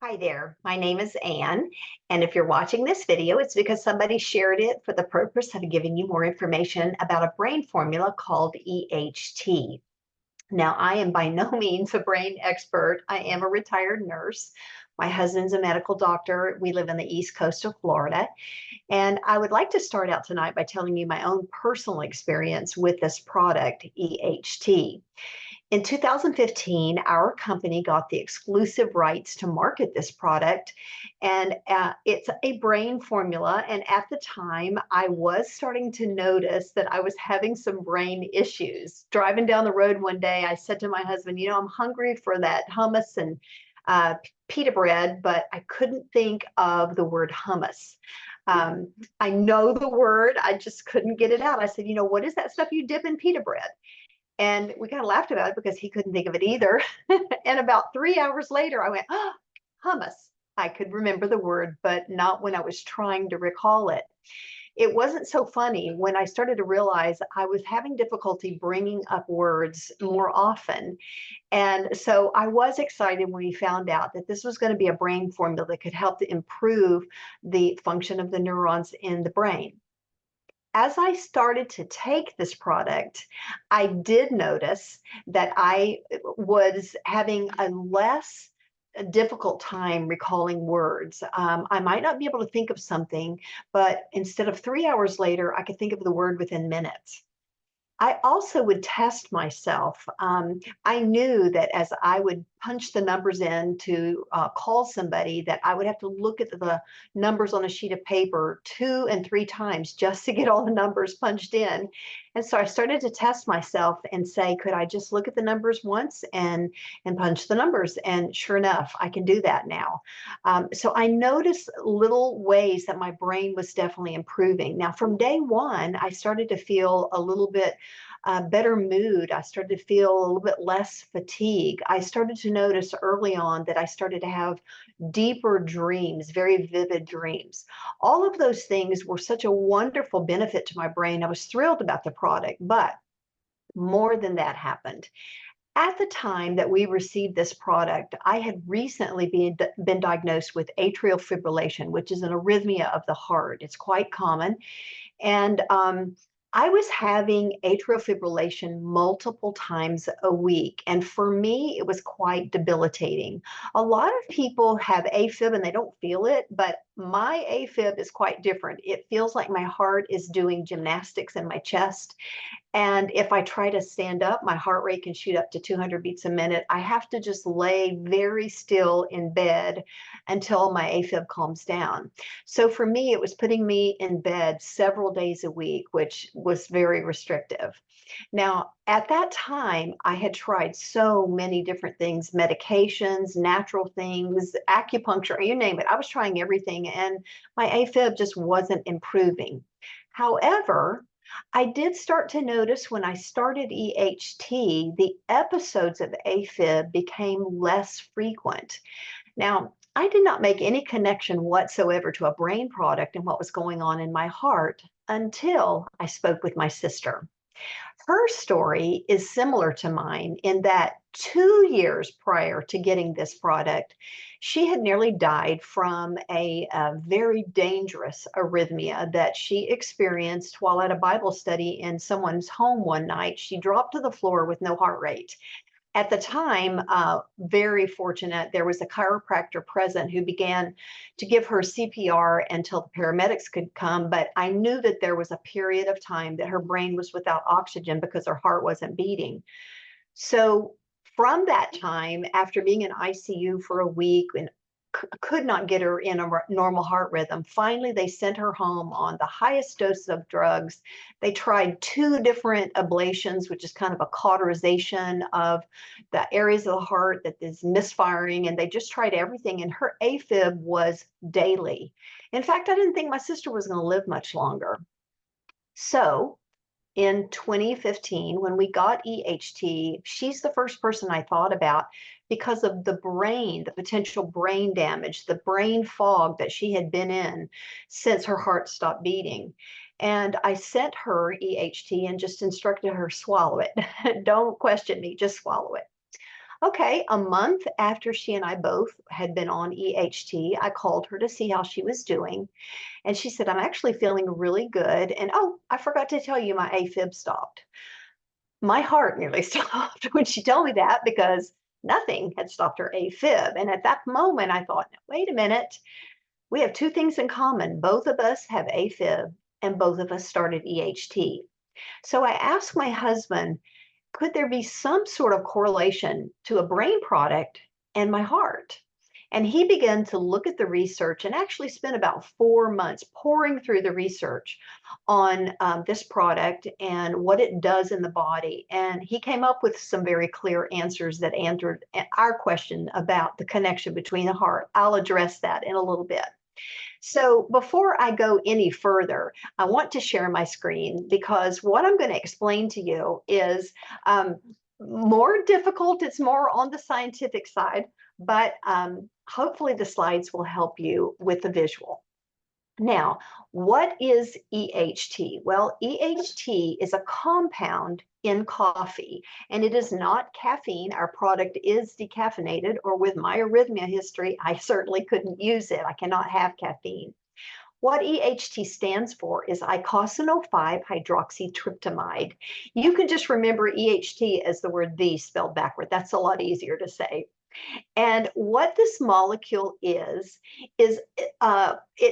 Hi there, my name is Anne, and if you're watching this video, it's because somebody shared it for the purpose of giving you more information about a brain formula called EHT. Now, I am by no means a brain expert. I am a retired nurse. My husband's a medical doctor. We live in the East Coast of Florida. And I would like to start out tonight by telling you my own personal experience with this product, EHT. In 2015, our company got the exclusive rights to market this product, and it's a brain formula. And at the time, I was starting to notice that I was having some brain issues. Driving down the road one day, I said to my husband, I'm hungry for that hummus and pita bread, but I couldn't think of the word hummus. I know the word, I just couldn't get it out. I said, what is that stuff you dip in pita bread? And we kind of laughed about it because he couldn't think of it either. And about 3 hours later, I went, oh, hummus. I could remember the word, but not when I was trying to recall it. It wasn't so funny when I started to realize I was having difficulty bringing up words more often. And so I was excited when we found out that this was going to be a brain formula that could help to improve the function of the neurons in the brain. As I started to take this product, I did notice that I was having a less difficult time recalling words. I might not be able to think of something, but instead of 3 hours later, I could think of the word within minutes. I also would test myself. I knew that as I would punch the numbers in to call somebody, that I would have to look at the numbers on a sheet of paper 2 and 3 times just to get all the numbers punched in. And so I started to test myself and say, could I just look at the numbers once and punch the numbers? And sure enough, I can do that now. So I noticed little ways that my brain was definitely improving. Now, from day one, I started to feel a little bit better mood. I started to feel a little bit less fatigue. I started to notice early on that I started to have deeper dreams, very vivid dreams. All of those things were such a wonderful benefit to my brain. I was thrilled about the product, but more than that happened. At the time that we received this product, I had recently been diagnosed with atrial fibrillation, which is an arrhythmia of the heart. It's quite common. And I was having atrial fibrillation multiple times a week. And for me, it was quite debilitating. A lot of people have AFib and they don't feel it, but my AFib is quite different. It feels like my heart is doing gymnastics in my chest. And if I try to stand up, my heart rate can shoot up to 200 beats a minute. I have to just lay very still in bed until my AFib calms down. So for me, it was putting me in bed several days a week, which was very restrictive. Now, at that time, I had tried so many different things, medications, natural things, acupuncture, you name it. I was trying everything, and my AFib just wasn't improving. However, I did start to notice when I started EHT, the episodes of AFib became less frequent. Now, I did not make any connection whatsoever to a brain product and what was going on in my heart until I spoke with my sister. Her story is similar to mine in that 2 years prior to getting this product, she had nearly died from a very dangerous arrhythmia that she experienced while at a Bible study in someone's home one night. She dropped to the floor with no heart rate. At the time, very fortunate, there was a chiropractor present who began to give her CPR until the paramedics could come. But I knew that there was a period of time that her brain was without oxygen because her heart wasn't beating. So from that time, after being in ICU for a week and could not get her in a normal heart rhythm. Finally, they sent her home on the highest dose of drugs. They tried 2 different ablations, which is kind of a cauterization of the areas of the heart that is misfiring. And they just tried everything. And her AFib was daily. In fact, I didn't think my sister was going to live much longer. So in 2015, when we got EHT, she's the first person I thought about because of the brain, the potential brain damage, the brain fog that she had been in since her heart stopped beating. And I sent her EHT and just instructed her swallow it. Don't question me, just swallow it. Okay, a month after she and I both had been on EHT, I called her to see how she was doing. And she said, I'm actually feeling really good. And oh, I forgot to tell you, my AFib stopped. My heart nearly stopped when she told me that because nothing had stopped her AFib. And at that moment, I thought, wait a minute, we have two things in common. Both of us have AFib and both of us started EHT. So I asked my husband, could there be some sort of correlation to a brain product and my heart? And he began to look at the research and actually spent about 4 months pouring through the research on this product and what it does in the body. And he came up with some very clear answers that answered our question about the connection between the heart. I'll address that in a little bit. So before I go any further, I want to share my screen because what I'm going to explain to you is more difficult. It's more on the scientific side, but hopefully the slides will help you with the visual. Now, what is EHT? Well, EHT is a compound in coffee, and it is not caffeine. Our product is decaffeinated, or with my arrhythmia history, I certainly couldn't use it. I cannot have caffeine. What EHT stands for is icosanoate hydroxytryptamide. You can just remember EHT as the word "the" spelled backward. That's a lot easier to say. And what this molecule is it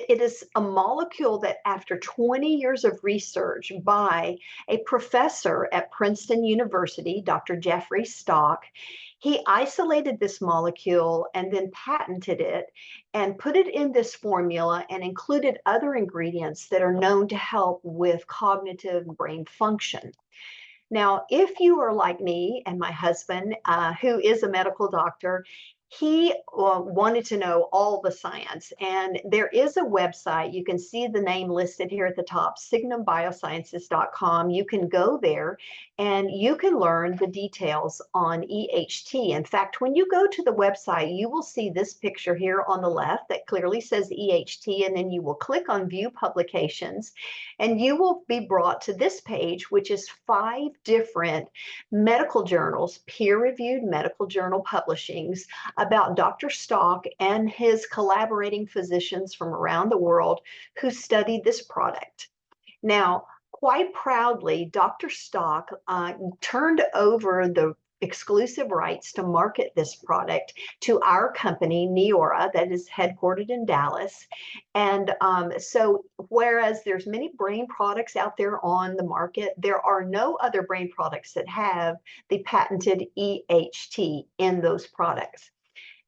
is a molecule that after 20 years of research by a professor at Princeton University, Dr. Jeffrey Stock, he isolated this molecule and then patented it and put it in this formula and included other ingredients that are known to help with cognitive brain function. Now, if you are like me and my husband, who is a medical doctor, he wanted to know all the science. And there is a website. You can see the name listed here at the top, signumbiosciences.com. You can go there and you can learn the details on EHT. In fact, when you go to the website, you will see this picture here on the left that clearly says EHT, and then you will click on View Publications, and you will be brought to this page, which is 5 different medical journals, peer-reviewed medical journal publishings about Dr. Stock and his collaborating physicians from around the world who studied this product. Now, quite proudly, Dr. Stock turned over the exclusive rights to market this product to our company, Neora, that is headquartered in Dallas. And so whereas there's many brain products out there on the market, there are no other brain products that have the patented EHT in those products.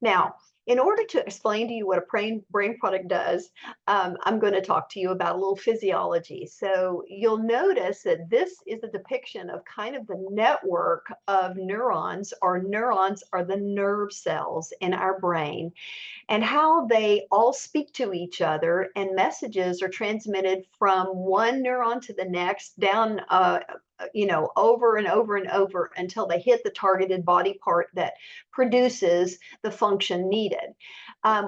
Now, in order to explain to you what a brain product does, I'm going to talk to you about a little physiology. So you'll notice that this is a depiction of kind of the network of neurons, or neurons are the nerve cells in our brain, and how they all speak to each other, and messages are transmitted from one neuron to the next down over and over and over until they hit the targeted body part that produces the function needed.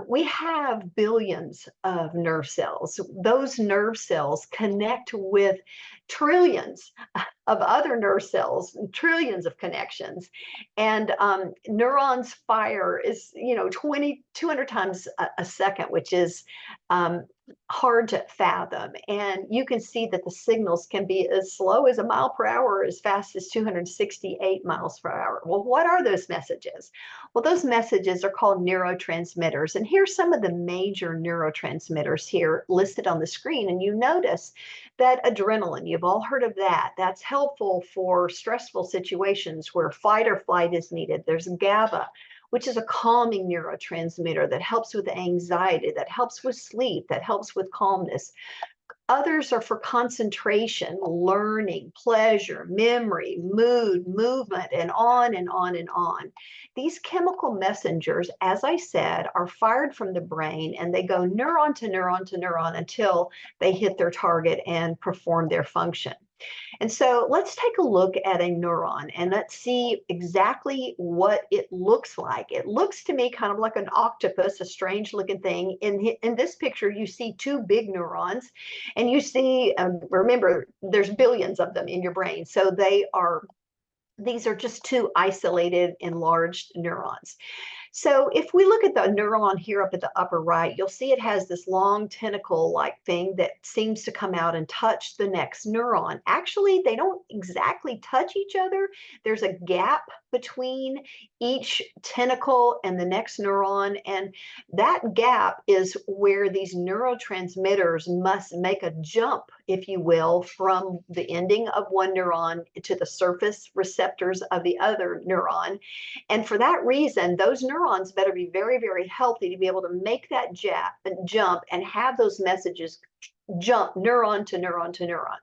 We have billions of nerve cells. Those nerve cells connect with trillions of other nerve cells, and trillions of connections. And neurons fire is, 200 times a second, which is hard to fathom. And you can see that the signals can be as slow as a mile per hour, or as fast as 268 miles per hour. Well, what are those messages? Well, those messages are called neurotransmitters. And here's some of the major neurotransmitters here listed on the screen. And you notice that adrenaline, you've all heard of that. That's helpful for stressful situations where fight or flight is needed. There's GABA, which is a calming neurotransmitter that helps with anxiety, that helps with sleep, that helps with calmness. Others are for concentration, learning, pleasure, memory, mood, movement, and on and on and on. These chemical messengers, as I said, are fired from the brain, and they go neuron to neuron to neuron until they hit their target and perform their function. And so let's take a look at a neuron and let's see exactly what it looks like. It looks to me kind of like an octopus, a strange looking thing. In this picture, you see 2 big neurons, and you see, remember, there's billions of them in your brain. So they are These are just two isolated enlarged neurons. So if we look at the neuron here up at the upper right, you'll see it has this long tentacle-like thing that seems to come out and touch the next neuron. Actually, they don't exactly touch each other. There's a gap between each tentacle and the next neuron, and that gap is where these neurotransmitters must make a jump, if you will, from the ending of one neuron to the surface receptors of the other neuron. And for that reason, those neurons better be very, very healthy to be able to make that jump and have those messages jump neuron to neuron to neuron.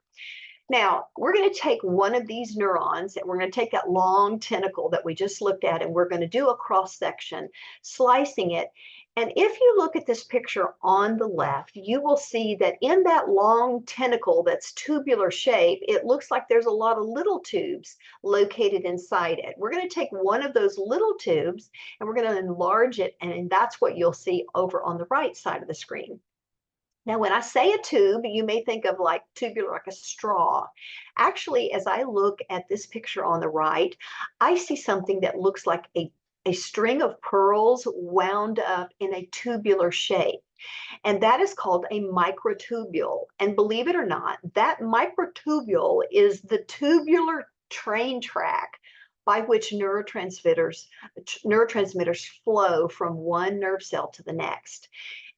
Now, we're going to take one of these neurons and we're going to take that long tentacle that we just looked at and we're going to do a cross section, slicing it. And if you look at this picture on the left, you will see that in that long tentacle that's tubular shape, it looks like there's a lot of little tubes located inside it. We're going to take one of those little tubes and we're going to enlarge it, and that's what you'll see over on the right side of the screen. Now, when I say a tube, you may think of like tubular, like a straw. Actually, as I look at this picture on the right, I see something that looks like a string of pearls wound up in a tubular shape. And that is called a microtubule. And believe it or not, that microtubule is the tubular train track by which neurotransmitters flow from one nerve cell to the next.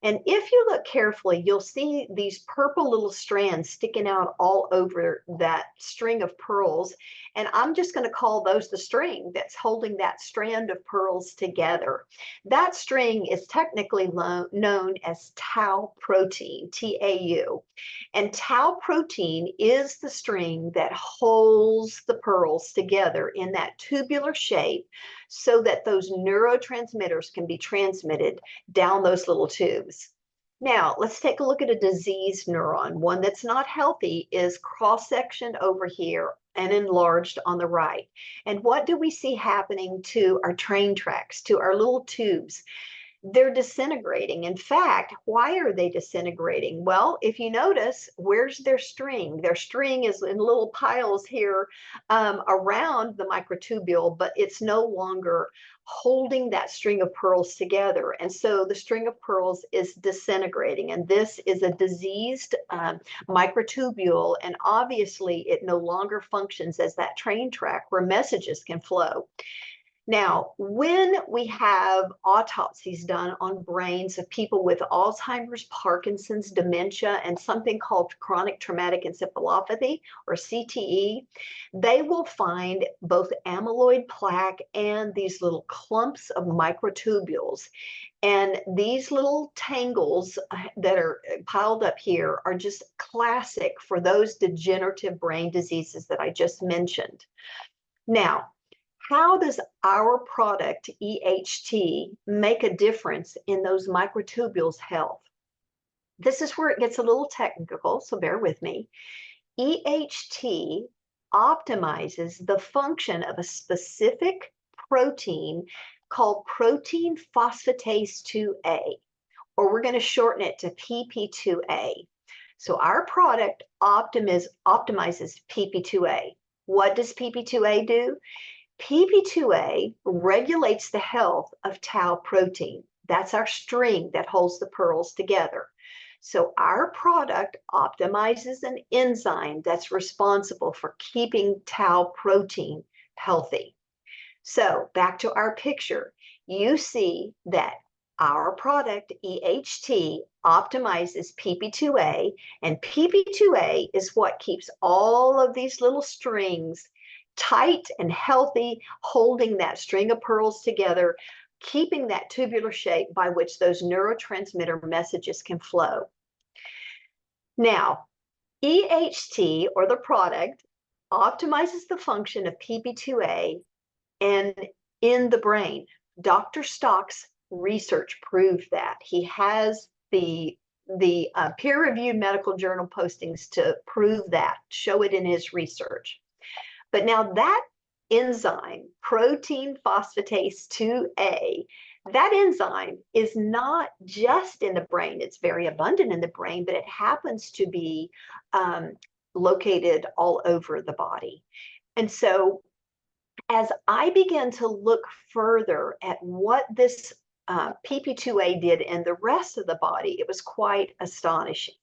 And if you look carefully, you'll see these purple little strands sticking out all over that string of pearls. And I'm just going to call those the string that's holding that strand of pearls together. That string is technically known as tau protein, T-A-U. And tau protein is the string that holds the pearls together in that tubular shape so that those neurotransmitters can be transmitted down those little tubes. Now, let's take a look at a diseased neuron. One that's not healthy is cross-sectioned over here and enlarged on the right. And what do we see happening to our train tracks, to our little tubes? They're disintegrating. In fact, why are they disintegrating? Well, if you notice, where's their string? Their string is in little piles here around the microtubule, but it's no longer holding that string of pearls together. And so the string of pearls is disintegrating. And this is a diseased microtubule. And obviously, it no longer functions as that train track where messages can flow. Now, when we have autopsies done on brains of people with Alzheimer's, Parkinson's, dementia, and something called chronic traumatic encephalopathy, or CTE, they will find both amyloid plaque and these little clumps of microtubules. And these little tangles that are piled up here are just classic for those degenerative brain diseases that I just mentioned. Now, how does our product, EHT, make a difference in those microtubules' health? This is where it gets a little technical, so bear with me. EHT optimizes the function of a specific protein called protein phosphatase 2A, or we're going to shorten it to PP2A. So our product optimizes PP2A. What does PP2A do? PP2A regulates the health of tau protein. That's our string that holds the pearls together. So our product optimizes an enzyme that's responsible for keeping tau protein healthy. So back to our picture, you see that our product, EHT, optimizes PP2A, and PP2A is what keeps all of these little strings tight and healthy, holding that string of pearls together, keeping that tubular shape by which those neurotransmitter messages can flow. Now, EHT, or the product, optimizes the function of PP2A and in the brain. Dr. Stock's research proved that. He has the peer-reviewed medical journal postings to prove that, show it in his research. But now that enzyme, protein phosphatase 2A, that enzyme is not just in the brain. It's very abundant in the brain, but it happens to be located all over the body. And so As I began to look further at what this PP2A did in the rest of the body, it was quite astonishing.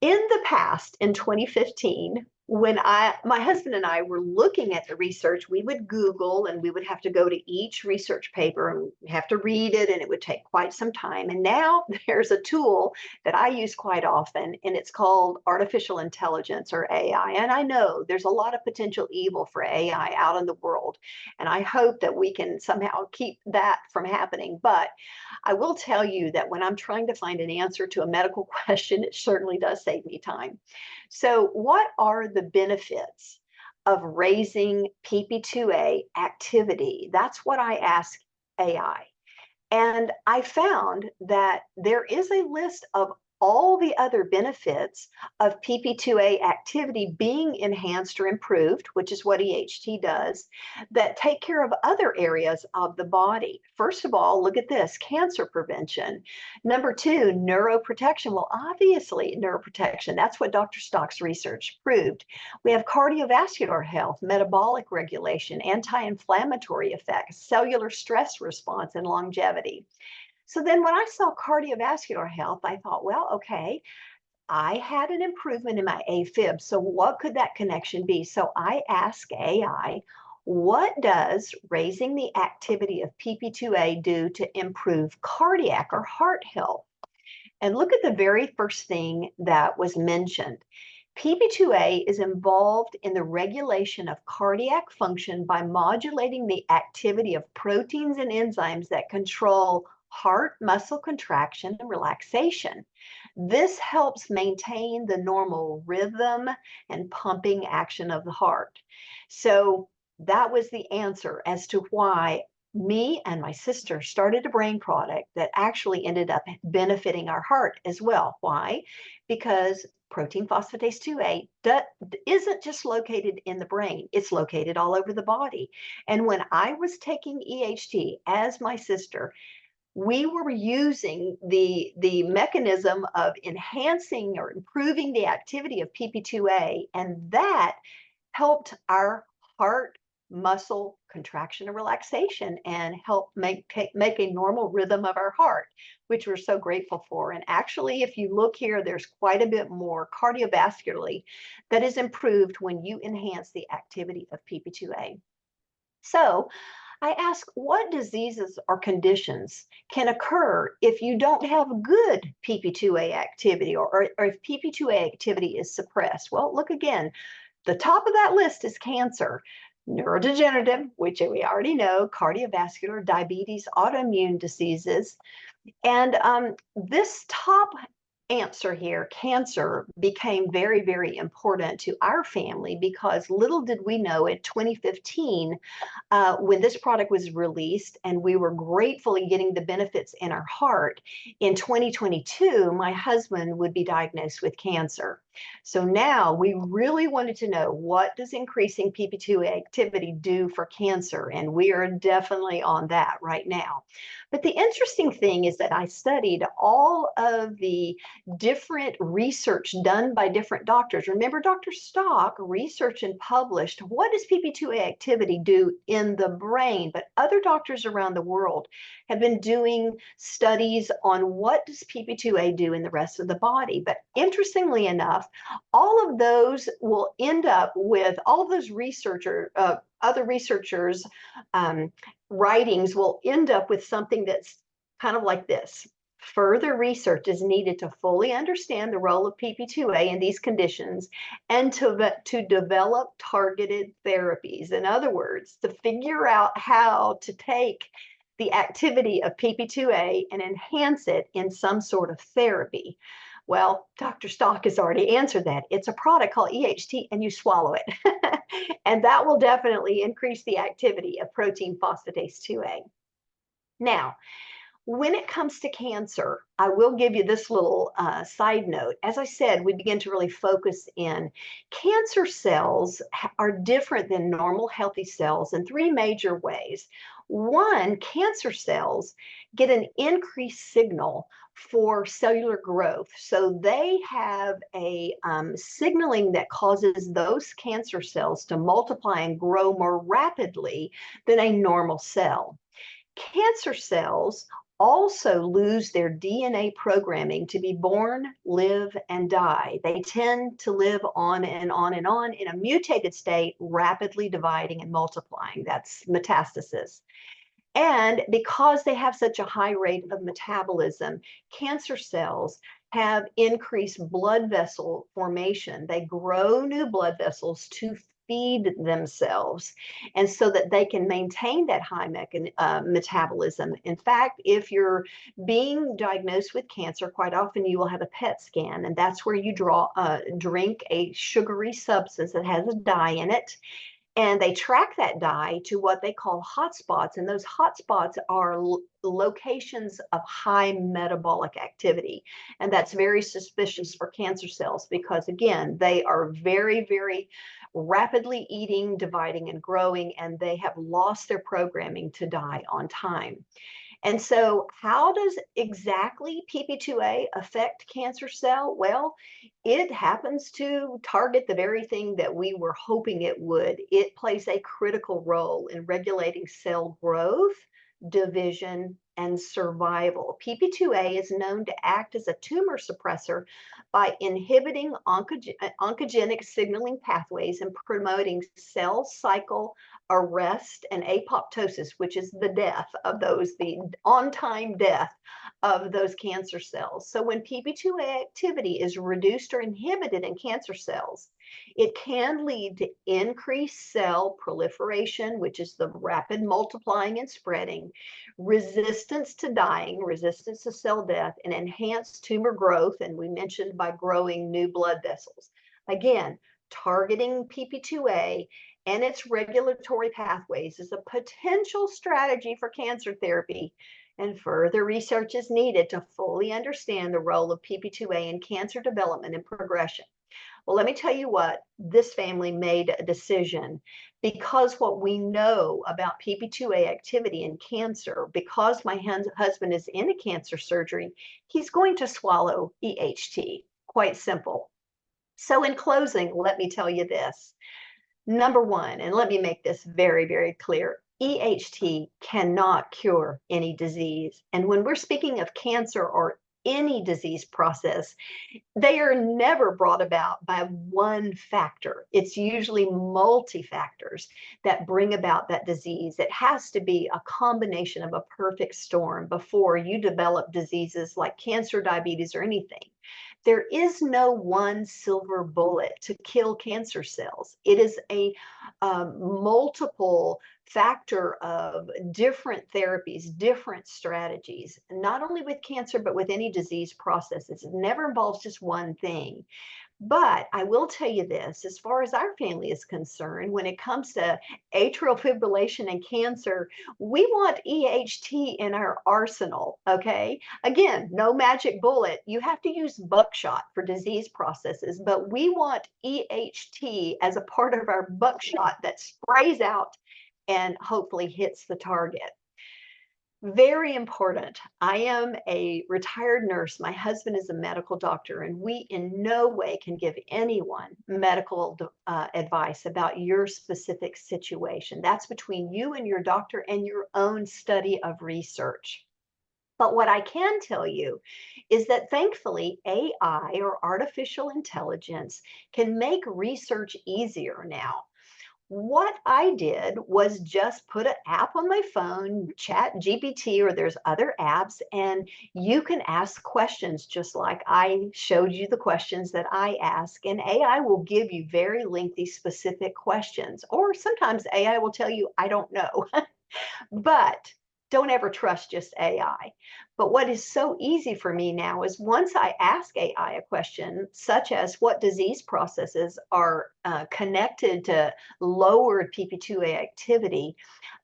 In the past, in 2015, when my husband and I were looking at the research, we would Google and we would have to go to each research paper and have to read it, and it would take quite some time. And now there's a tool that I use quite often, and it's called artificial intelligence, or AI. And I know there's a lot of potential evil for AI out in the world, and I hope that we can somehow keep that from happening. But I will tell you that when I'm trying to find an answer to a medical question, it certainly does save me time. So, what are the benefits of raising PP2A activity? That's what I ask AI. And I found that there is a list of all the other benefits of PP2A activity being enhanced or improved, which is what EHT does, that take care of other areas of the body. First of all, look at this: cancer prevention. Number two, neuroprotection. Well, obviously, neuroprotection. That's what Dr. Stock's research proved. We have cardiovascular health, metabolic regulation, anti inflammatory effects, cellular stress response, and longevity. So then when I saw cardiovascular health, I thought, well, okay, I had an improvement in my AFib. So what could that connection be? So I asked AI, what does raising the activity of PP2A do to improve cardiac or heart health? And look at the very first thing that was mentioned. PP2A is involved in the regulation of cardiac function by modulating the activity of proteins and enzymes that control heart muscle contraction and relaxation. This helps maintain the normal rhythm and pumping action of the heart. So that was the answer as to why me and my sister started a brain product that actually ended up benefiting our heart as well. Why? Because protein phosphatase 2A isn't just located in the brain, it's located all over the body. And when I was taking EHT as my sister, we were using the mechanism of enhancing or improving the activity of PP2A, and that helped our heart muscle contraction and relaxation and help make a normal rhythm of our heart, which we're so grateful for. And actually, if you look here, there's quite a bit more cardiovascularly that is improved when you enhance the activity of PP2A. So I ask, what diseases or conditions can occur if you don't have good PP2A activity, or if PP2A activity is suppressed? Well, look again. The top of that list is cancer, neurodegenerative, which we already know, cardiovascular, diabetes, autoimmune diseases. And this top answer here, cancer, became very, very important to our family because little did we know in 2015, when this product was released and we were gratefully getting the benefits in our heart, in 2022, my husband would be diagnosed with cancer. So now we really wanted to know, what does increasing PP2 activity do for cancer? And we are definitely on that right now. But the interesting thing is that I studied all of the different research done by different doctors. Remember, Dr. Stock researched and published what does PP2A activity do in the brain, but other doctors around the world have been doing studies on what does PP2A do in the rest of the body. But interestingly enough, all of those will end up with all of those other researchers' writings will end up with something that's kind of like this: further research is needed to fully understand the role of PP2A in these conditions and to develop targeted therapies. In other words, to figure out how to take the activity of PP2A and enhance it in some sort of therapy. Well, Dr. Stock has already answered that. It's a product called EHT, and you swallow it. And that will definitely increase the activity of protein phosphatase 2A. Now, when it comes to cancer, I will give you this little side note. As I said, we begin to really focus in. Cancer cells are different than normal healthy cells in three major ways. One, cancer cells get an increased signal for cellular growth. So they have a signaling that causes those cancer cells to multiply and grow more rapidly than a normal cell. Cancer cells also lose their DNA programming to be born, live, and die. They tend to live on and on and on in a mutated state, rapidly dividing and multiplying. That's metastasis. And because they have such a high rate of metabolism, cancer cells have increased blood vessel formation. They grow new blood vessels to feed themselves, and so that they can maintain that high metabolism. In fact, if you're being diagnosed with cancer, quite often you will have a PET scan, and that's where you drink a sugary substance that has a dye in it, and they track that dye to what they call hotspots. And those hotspots are locations of high metabolic activity. And that's very suspicious for cancer cells because, again, they are very, very rapidly eating, dividing, and growing, and they have lost their programming to die on time. And so, how does exactly PP2A affect cancer cell? Well, it happens to target the very thing that we were hoping it would. It plays a critical role in regulating cell growth, division, and survival. PP2A is known to act as a tumor suppressor by inhibiting oncogenic signaling pathways and promoting cell cycle arrest and apoptosis, which is the death of the on-time death of those cancer cells. So when PP2A activity is reduced or inhibited in cancer cells, it can lead to increased cell proliferation, which is the rapid multiplying and spreading, resistance to dying, resistance to cell death, and enhanced tumor growth, and we mentioned by growing new blood vessels. Again, targeting PP2A and its regulatory pathways is a potential strategy for cancer therapy, and further research is needed to fully understand the role of PP2A in cancer development and progression. Well, let me tell you what, this family made a decision because what we know about PP2A activity in cancer, because my husband is in a cancer surgery, he's going to swallow EHT. Quite simple. So in closing, let me tell you this. Number one, and let me make this very, very clear, EHT cannot cure any disease. And when we're speaking of cancer or any disease process, they are never brought about by one factor. It's usually multi-factors that bring about that disease. It has to be a combination of a perfect storm before you develop diseases like cancer, diabetes, or anything. There is no one silver bullet to kill cancer cells. It is a multiple factor of different therapies, different strategies, not only with cancer, but with any disease processes. It never involves just one thing. But I will tell you this, as far as our family is concerned, when it comes to atrial fibrillation and cancer, we want EHT in our arsenal, okay? Again, no magic bullet. You have to use buckshot for disease processes, but we want EHT as a part of our buckshot that sprays out and hopefully hits the target. Very important. I am a retired nurse. My husband is a medical doctor, and we in no way can give anyone medical advice about your specific situation. That's between you and your doctor and your own study of research. But what I can tell you is that thankfully, AI or artificial intelligence can make research easier now. What I did was just put an app on my phone, Chat GPT, or there's other apps, and you can ask questions just like I showed you the questions that I ask. And AI will give you very lengthy, specific questions. Or sometimes AI will tell you, I don't know. But don't ever trust just AI. But what is so easy for me now is once I ask AI a question, such as what disease processes are connected to lowered PP2A activity,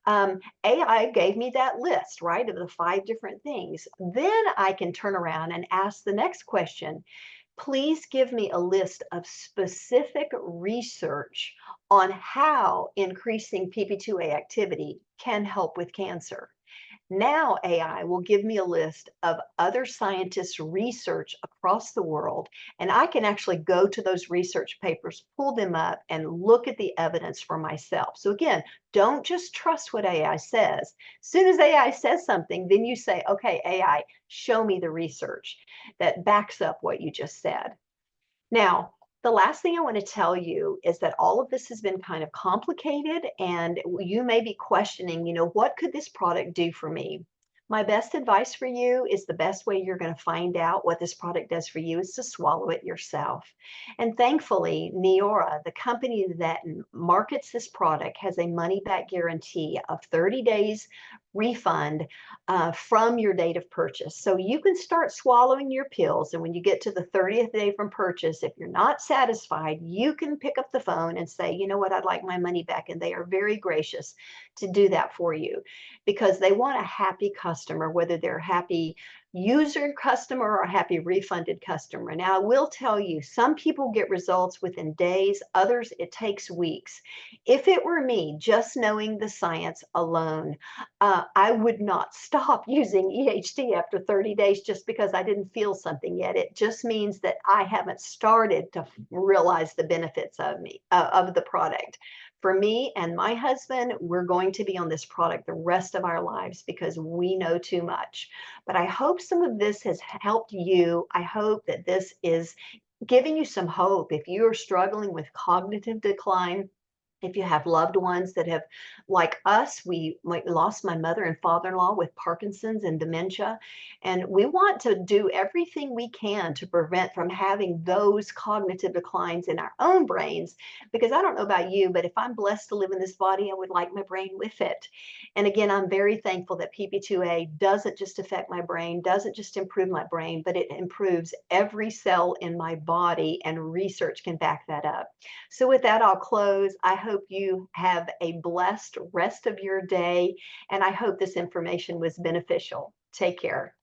AI gave me that list, right, of the 5 different things. Then I can turn around and ask the next question. Please give me a list of specific research on how increasing PP2A activity can help with cancer. Now AI will give me a list of other scientists' research across the world, and I can actually go to those research papers, pull them up, and look at the evidence for myself. So again, don't just trust what AI says. As soon as AI says something, then you say, okay, AI, show me the research that backs up what you just said. Now, the last thing I want to tell you is that all of this has been kind of complicated, and you may be questioning, what could this product do for me? My best advice for you is the best way you're going to find out what this product does for you is to swallow it yourself. And thankfully, Neora, the company that markets this product, has a money back guarantee of 30 days refund from your date of purchase. So you can start swallowing your pills. And when you get to the 30th day from purchase, if you're not satisfied, you can pick up the phone and say, you know what, I'd like my money back. And they are very gracious to do that for you because they want a happy customer, whether they're happy user customer or a happy refunded customer. Now, I will tell you, some people get results within days, others it takes weeks. If it were me, just knowing the science alone, I would not stop using EHT after 30 days just because I didn't feel something yet. It just means that I haven't started to realize the benefits of the product. For me and my husband, we're going to be on this product the rest of our lives because we know too much. But I hope some of this has helped you. I hope that this is giving you some hope. If you are struggling with cognitive decline, if you have loved ones that have, like us, we lost my mother and father-in-law with Parkinson's and dementia, and we want to do everything we can to prevent from having those cognitive declines in our own brains, because I don't know about you, but if I'm blessed to live in this body, I would like my brain with it. And again, I'm very thankful that PP2A doesn't just affect my brain, doesn't just improve my brain, but it improves every cell in my body, and research can back that up. So with that, I'll close. I hope you have a blessed rest of your day, and I hope this information was beneficial. Take care.